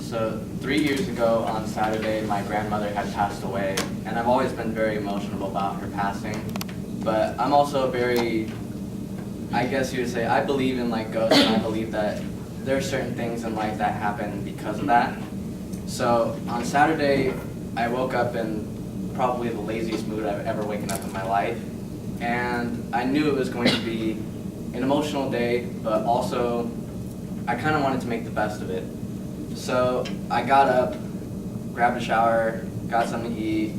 So 3 years ago on Saturday, my grandmother had passed away, and I've always been very emotional about her passing. But I'm also very, I guess you would say, I believe in like ghosts, and I believe that there are certain things in life that happen because of that. So on Saturday, I woke up in probably the laziest mood I've ever waken up in my life, and I knew it was going to be an emotional day, but also I kind of wanted to make the best of it. So I got up, grabbed a shower, got something to eat,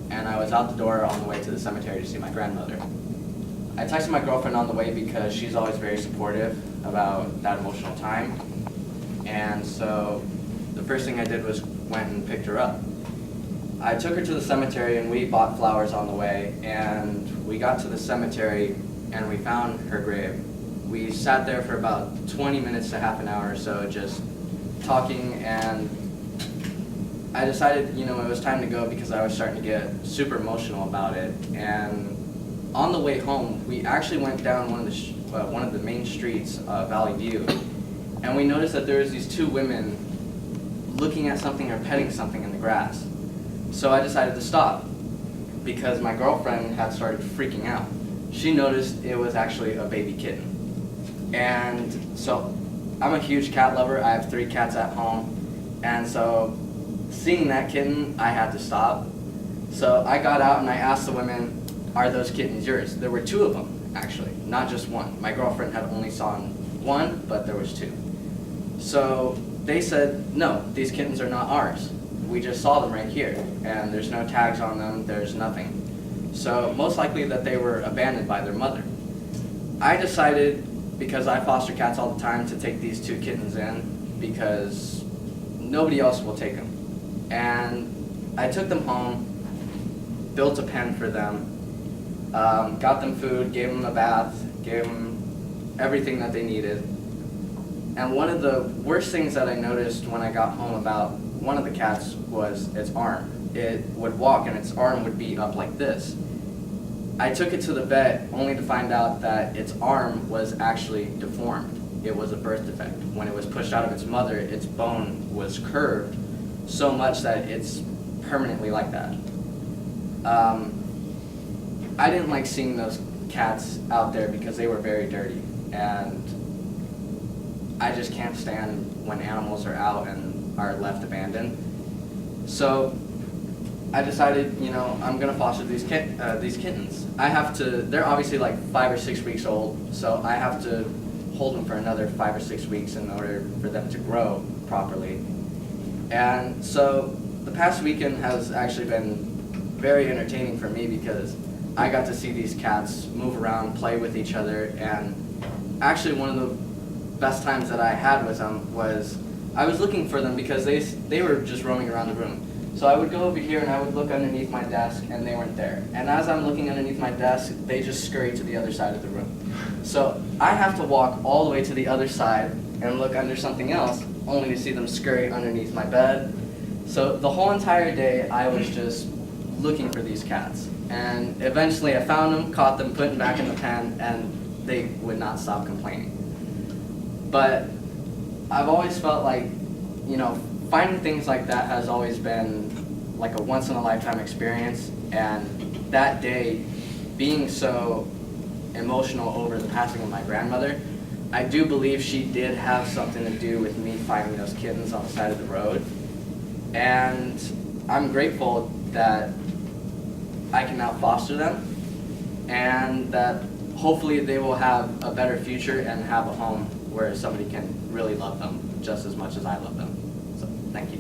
and I was out the door on the way to the cemetery to see my grandmother. I texted my girlfriend on the way because she's always very supportive about that emotional time. And so the first thing I did was went and picked her up. I took her to the cemetery and we bought flowers on the way, and we got to the cemetery and we found her grave. We sat there for about 20 minutes to half an hour or so just talking, and I decided, it was time to go because I was starting to get super emotional about it. And on the way home, we actually went down one of the main streets of Valley View, and we noticed that there was these two women looking at something or petting something in the grass. So I decided to stop because my girlfriend had started freaking out. She noticed it was actually a baby kitten. And so I'm a huge cat lover. I have 3 cats at home. And so seeing that kitten, I had to stop. So I got out and I asked the women, are those kittens yours? There were 2 of them, actually, not just one. My girlfriend had only saw one, but there was 2. So they said, no, these kittens are not ours. We just saw them right here, and there's no tags on them, there's nothing. So most likely that they were abandoned by their mother. I decided, because I foster cats all the time, to take these 2 kittens in because nobody else will take them. And I took them home, built a pen for them, got them food, gave them a bath, gave them everything that they needed. And one of the worst things that I noticed when I got home about one of the cats was its arm. It would walk and its arm would be up like this. I took it to the vet only to find out that its arm was actually deformed. It was a birth defect. When it was pushed out of its mother, its bone was curved so much that it's permanently like that. I didn't like seeing those cats out there because they were very dirty, and I just can't stand when animals are out and are left abandoned. So I decided, I'm gonna foster these kittens. They're obviously like 5 or 6 weeks old, so I have to hold them for another 5 or 6 weeks in order for them to grow properly. And so the past weekend has actually been very entertaining for me because I got to see these cats move around, play with each other, and actually one of the best times that I had with them was I was looking for them because they were just roaming around the room. So I would go over here and I would look underneath my desk and they weren't there. And as I'm looking underneath my desk, they just scurried to the other side of the room. So I have to walk all the way to the other side and look under something else only to see them scurry underneath my bed. So the whole entire day I was just looking for these cats. And eventually I found them, caught them, put them back in the pen, and they would not stop complaining. But I've always felt like, finding things like that has always been like a once-in-a-lifetime experience, and that day, being so emotional over the passing of my grandmother, I do believe she did have something to do with me finding those kittens on the side of the road. And I'm grateful that I can now foster them, and that hopefully they will have a better future and have a home where somebody can really love them just as much as I love them. So, thank you.